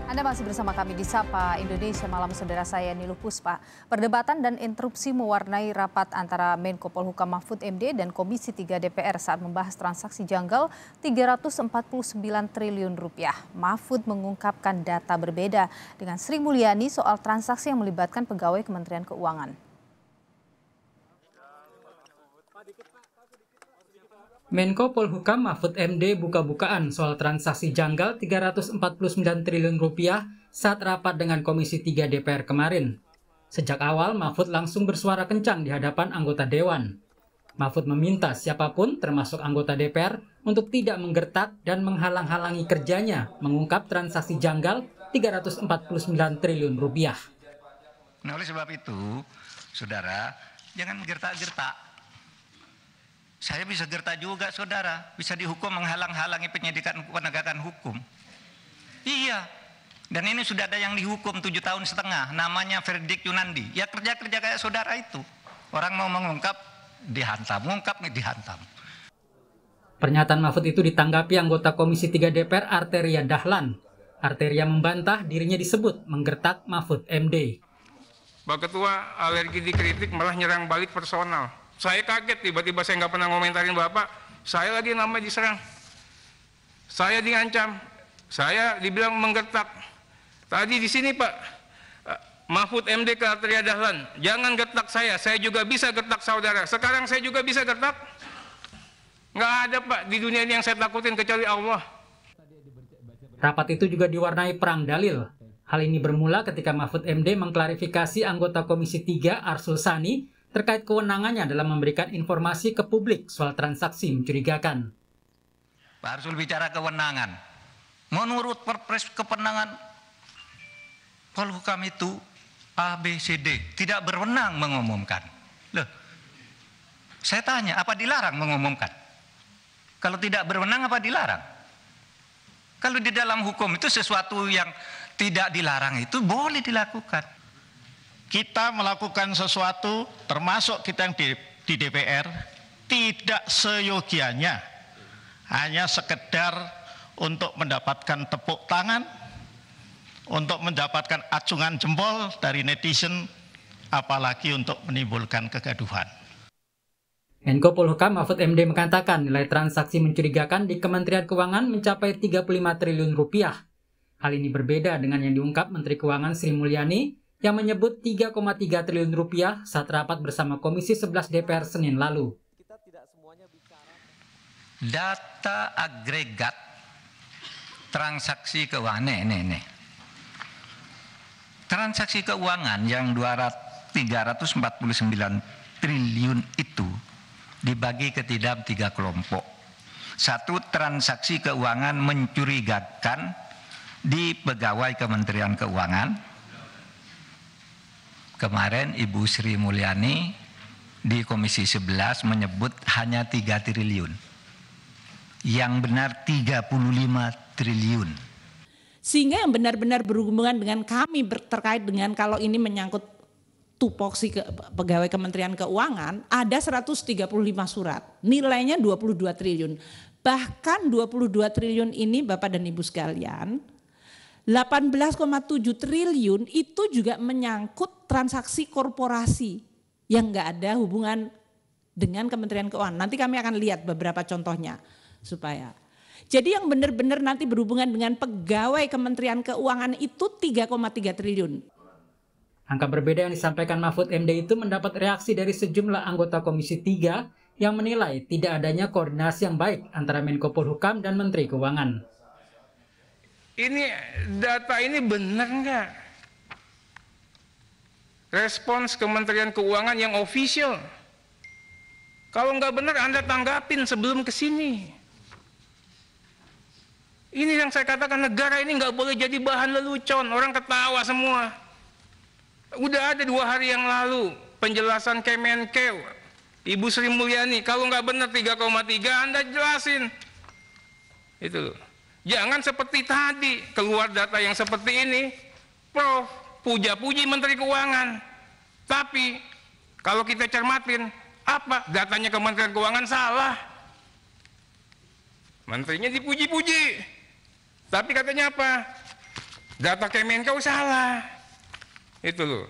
Anda masih bersama kami di Sapa Indonesia Malam, saudara saya Niluh Puspa. Perdebatan dan interupsi mewarnai rapat antara Menko Polhukam Mahfud MD dan Komisi 3 DPR saat membahas transaksi janggal 349 triliun rupiah. Mahfud mengungkapkan data berbeda dengan Sri Mulyani soal transaksi yang melibatkan pegawai Kementerian Keuangan. Menko Polhukam Mahfud MD buka-bukaan soal transaksi janggal 349 triliun rupiah saat rapat dengan Komisi 3 DPR kemarin. Sejak awal, Mahfud langsung bersuara kencang di hadapan anggota Dewan. Mahfud meminta siapapun, termasuk anggota DPR, untuk tidak menggertak dan menghalang-halangi kerjanya mengungkap transaksi janggal 349 triliun rupiah. Nah, oleh sebab itu, saudara, jangan gertak-gertak. Saya bisa gertak juga, saudara. Bisa dihukum menghalang-halangi penyidikan penegakan hukum. Iya. Dan ini sudah ada yang dihukum 7,5 tahun. Namanya Verdik Yunandi. Ya kerja-kerja kayak saudara itu. Orang mau mengungkap, dihantam. Mengungkap, dihantam. Pernyataan Mahfud itu ditanggapi anggota Komisi 3 DPR Arteria Dahlan. Arteria membantah dirinya disebut menggertak Mahfud MD. Pak Ketua alergi dikritik malah nyerang balik personal. Saya kaget tiba-tiba saya nggak pernah ngomentarin Bapak. Saya lagi nama diserang. Saya diancam. Saya dibilang menggertak. Tadi di sini Pak Mahfud MD ke Arteria Dahlan. Jangan gertak saya juga bisa gertak saudara. Sekarang saya juga bisa gertak. Nggak ada Pak di dunia ini yang saya takutin kecuali Allah. Rapat itu juga diwarnai perang dalil. Hal ini bermula ketika Mahfud MD mengklarifikasi anggota Komisi 3 Arsul Sani terkait kewenangannya dalam memberikan informasi ke publik soal transaksi mencurigakan. Pak Arsul bicara kewenangan. Menurut Perpres kewenangan Polhukam itu A, B, C, D. Tidak berwenang mengumumkan. Loh, saya tanya, apa dilarang mengumumkan? Kalau tidak berwenang, apa dilarang? Kalau di dalam hukum itu sesuatu yang tidak dilarang itu boleh dilakukan. Kita melakukan sesuatu, termasuk kita yang di DPR, tidak seyogianya hanya sekedar untuk mendapatkan tepuk tangan, untuk mendapatkan acungan jempol dari netizen, apalagi untuk menimbulkan kegaduhan. Menko Polhukam Mahfud MD mengatakan nilai transaksi mencurigakan di Kementerian Keuangan mencapai 35 triliun rupiah. Hal ini berbeda dengan yang diungkap Menteri Keuangan Sri Mulyani yang menyebut 3,3 triliun rupiah saat rapat bersama Komisi 11 DPR Senin lalu. Data agregat transaksi keuangan, nih. Transaksi keuangan yang 349 triliun itu dibagi ke dalam 3 kelompok. Satu, transaksi keuangan mencurigakan di pegawai Kementerian Keuangan. Kemarin Ibu Sri Mulyani di Komisi 11 menyebut hanya 3 triliun. Yang benar 35 triliun. Sehingga yang benar-benar berhubungan dengan kami terkait dengan kalau ini menyangkut tupoksi pegawai Kementerian Keuangan, ada 135 surat. Nilainya 22 triliun. Bahkan 22 triliun ini Bapak dan Ibu sekalian, 18,7 triliun itu juga menyangkut transaksi korporasi yang nggak ada hubungan dengan Kementerian Keuangan. Nanti kami akan lihat beberapa contohnya supaya. Jadi yang benar-benar nanti berhubungan dengan pegawai Kementerian Keuangan itu 3,3 triliun. Angka berbeda yang disampaikan Mahfud MD itu mendapat reaksi dari sejumlah anggota Komisi 3 yang menilai tidak adanya koordinasi yang baik antara Menko Polhukam dan Menteri Keuangan. Ini data ini benar nggak? Respons Kementerian Keuangan yang official. Kalau nggak benar Anda tanggapin sebelum ke sini. Ini yang saya katakan, negara ini nggak boleh jadi bahan lelucon. Orang ketawa semua. Udah ada 2 hari yang lalu penjelasan Kemenkeu, Ibu Sri Mulyani. Kalau nggak benar 3,3 Anda jelasin. Itu loh. Jangan seperti tadi, keluar data yang seperti ini, Prof, puja-puji Menteri Keuangan. Tapi, kalau kita cermatin, apa? Datanya Kementerian Keuangan salah. Menterinya dipuji-puji. Tapi katanya apa? Data Kemenkeu salah. Itu loh.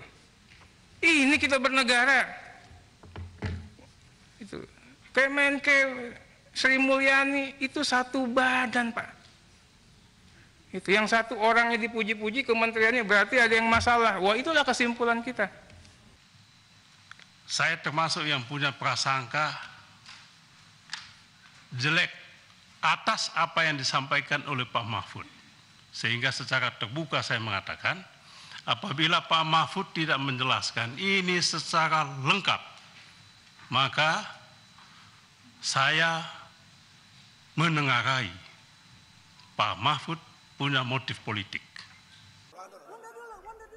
Ini kita bernegara. Itu. Kemenkeu, Sri Mulyani itu satu badan, Pak. Itu yang satu orangnya dipuji-puji, kementeriannya berarti ada yang masalah. Wah, itulah kesimpulan kita. Saya termasuk yang punya prasangka jelek atas apa yang disampaikan oleh Pak Mahfud. Sehingga secara terbuka saya mengatakan, apabila Pak Mahfud tidak menjelaskan ini secara lengkap, maka saya menengarai Pak Mahfud punya motif politik.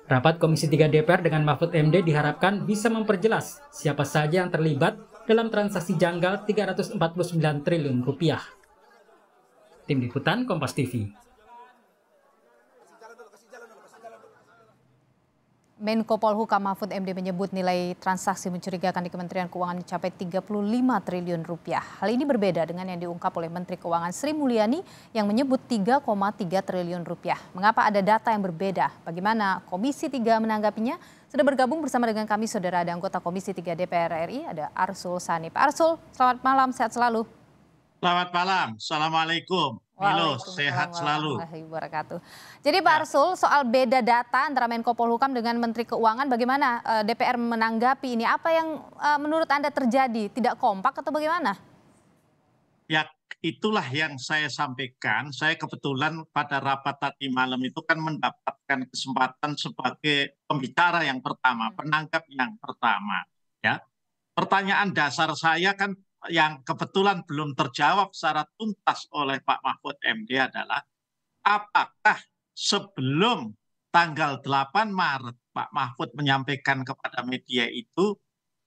Rapat Komisi 3 DPR dengan Mahfud MD diharapkan bisa memperjelas siapa saja yang terlibat dalam transaksi janggal 349 triliun rupiah. Tim Liputan Kompas TV. Menko Polhukam Mahfud MD menyebut nilai transaksi mencurigakan di Kementerian Keuangan mencapai 35 triliun rupiah. Hal ini berbeda dengan yang diungkap oleh Menteri Keuangan Sri Mulyani yang menyebut 3,3 triliun rupiah. Mengapa ada data yang berbeda? Bagaimana Komisi 3 menanggapinya? Sudah bergabung bersama dengan kami saudara ada anggota Komisi 3 DPR RI, ada Arsul Sani. Pak Arsul, selamat malam, sehat selalu. Selamat malam, Assalamualaikum. Milo, sehat selalu. Jadi Pak Arsul, soal beda data antara Menko Polhukam dengan Menteri Keuangan, bagaimana DPR menanggapi ini? Apa yang menurut Anda terjadi? Tidak kompak atau bagaimana? Ya, itulah yang saya sampaikan. Saya kebetulan pada rapat tadi malam itu kan mendapatkan kesempatan sebagai pembicara yang pertama, penanggap yang pertama. Ya, pertanyaan dasar saya kan yang kebetulan belum terjawab secara tuntas oleh Pak Mahfud MD adalah apakah sebelum tanggal 8 Maret Pak Mahfud menyampaikan kepada media itu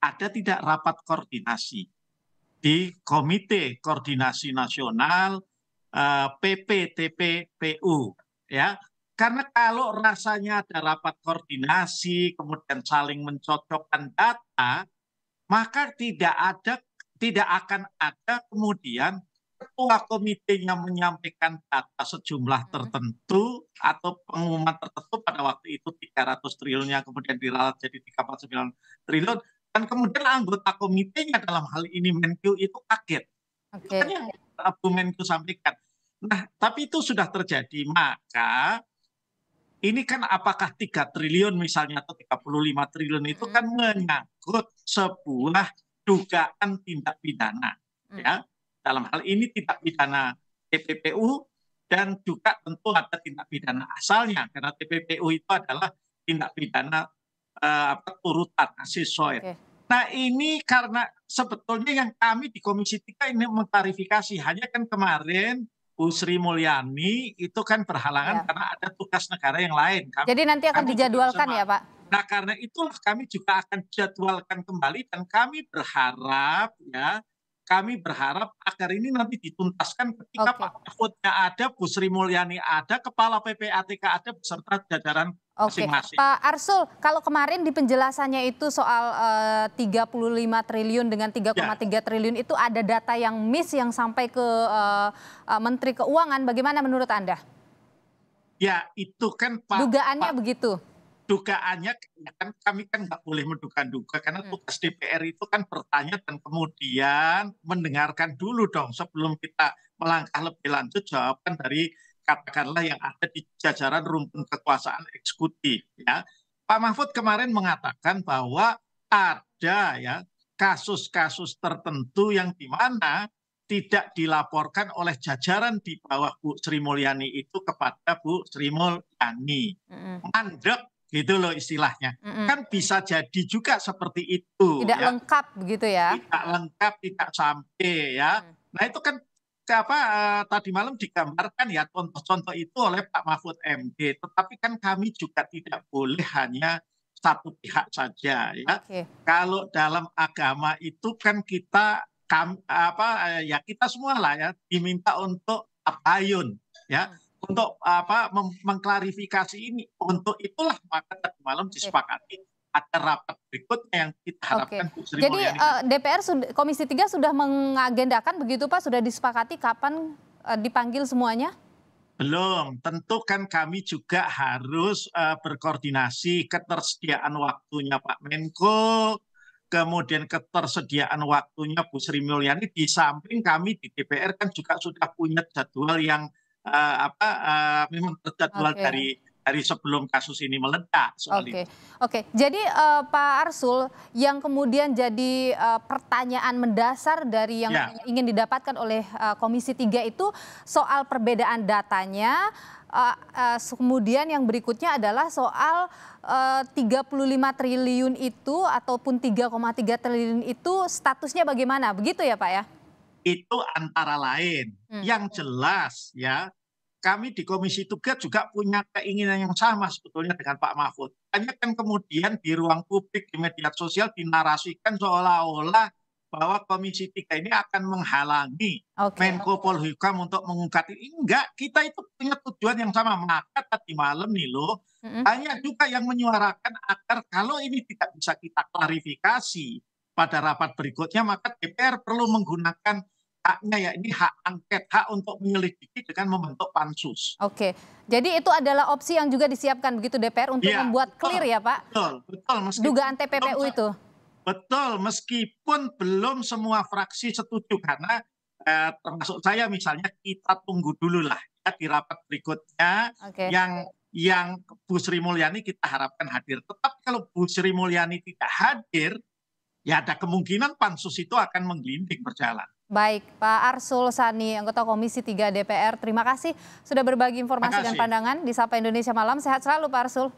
ada tidak rapat koordinasi di Komite Koordinasi Nasional PPTPPU, ya. Karena kalau rasanya ada rapat koordinasi kemudian saling mencocokkan data, maka tidak akan ada kemudian ketua komitenya menyampaikan data sejumlah tertentu atau pengumuman tertentu pada waktu itu 300 triliunnya kemudian diralat jadi 3,9 triliun dan kemudian anggota komitenya dalam hal ini Menkeu itu kaget. Oke. Kan yang Bu Menkeu sampaikan. Nah, tapi itu sudah terjadi, maka ini kan apakah 3 triliun misalnya atau 35 triliun itu kan menyangkut sebuah dugaan tindak pidana, ya. Dalam hal ini tindak pidana TPPU dan juga tentu ada tindak pidana asalnya karena TPPU itu adalah tindak pidana turutan asesoid. Okay. Nah ini karena sebetulnya yang kami di Komisi 3 ini mengklarifikasi hanya kan kemarin Bu Sri Mulyani itu kan berhalangan karena ada tugas negara yang lain. Jadi nanti akan dijadwalkan ya Pak? Nah karena itulah kami juga akan jadwalkan kembali dan kami berharap agar ini nanti dituntaskan ketika Pak Mahfudnya ada, Bu Sri Mulyani ada, Kepala PPATK ada beserta jajaran masing-masing. Pak Arsul, kalau kemarin di penjelasannya itu soal 35 triliun dengan 3,3 triliun itu ada data yang miss yang sampai ke Menteri Keuangan, bagaimana menurut Anda? Ya itu kan Pak. Dugaannya begitu. Dugaannya kan kami kan nggak boleh menduga-duga karena tugas DPR itu kan bertanya dan kemudian mendengarkan dulu dong sebelum kita melangkah lebih lanjut jawaban dari katakanlah yang ada di jajaran rumpun kekuasaan eksekutif, ya. Pak Mahfud kemarin mengatakan bahwa ada ya kasus-kasus tertentu yang di mana tidak dilaporkan oleh jajaran di bawah Bu Sri Mulyani itu kepada Bu Sri Mulyani. Mandek gitu loh istilahnya. Kan bisa jadi juga seperti itu. Tidak lengkap begitu ya. Tidak lengkap, tidak sampai ya. Nah itu kan tadi malam digambarkan ya contoh-contoh itu oleh Pak Mahfud MD. Tetapi kan kami juga tidak boleh hanya satu pihak saja ya. Kalau dalam agama itu kan kita semua lah ya diminta untuk tabayun ya. Untuk mengklarifikasi ini, untuk itulah maka tadi malam disepakati ada rapat berikutnya yang kita harapkan. Jadi DPR Komisi 3 sudah mengagendakan begitu Pak, sudah disepakati kapan dipanggil semuanya? Belum, tentu kan kami juga harus berkoordinasi ketersediaan waktunya Pak Menko, kemudian ketersediaan waktunya Bu Sri Mulyani, di samping kami di DPR kan juga sudah punya jadwal yang memang terjadwal Oke. dari sebelum kasus ini meledak soal Oke, itu. oke. Jadi Pak Arsul, yang kemudian jadi pertanyaan mendasar dari yang Ya, ingin didapatkan oleh Komisi 3 itu soal perbedaan datanya. Kemudian yang berikutnya adalah soal 35 triliun itu ataupun 3,3 triliun itu statusnya bagaimana? Begitu ya Pak ya? itu antara lain. Yang jelas ya, kami di Komisi 3 juga punya keinginan yang sama sebetulnya dengan Pak Mahfud. Hanya kan kemudian di ruang publik, di media sosial dinarasikan seolah-olah bahwa Komisi 3 ini akan menghalangi Oke. Menko Polhukam untuk mengungkap ini. Enggak, kita itu punya tujuan yang sama. Maka tadi malam nih loh, banyak juga yang menyuarakan agar kalau ini tidak bisa kita klarifikasi pada rapat berikutnya, maka DPR perlu menggunakan haknya, ya ini hak angket, hak untuk menyelidiki dengan membentuk pansus. Oke, jadi itu adalah opsi yang juga disiapkan begitu DPR untuk Iya, membuat betul, clear ya Pak, betul. dugaan TPPU itu. Betul, meskipun belum semua fraksi setuju karena termasuk saya misalnya, kita tunggu dulu lah ya di rapat berikutnya Oke. yang Bu Sri Mulyani kita harapkan hadir. Tetapi kalau Bu Sri Mulyani tidak hadir, ya ada kemungkinan pansus itu akan menggelinding berjalan. Baik, Pak Arsul Sani, anggota Komisi 3 DPR, terima kasih sudah berbagi informasi dan Makasih. pandangan di Sapa Indonesia Malam. Sehat selalu Pak Arsul.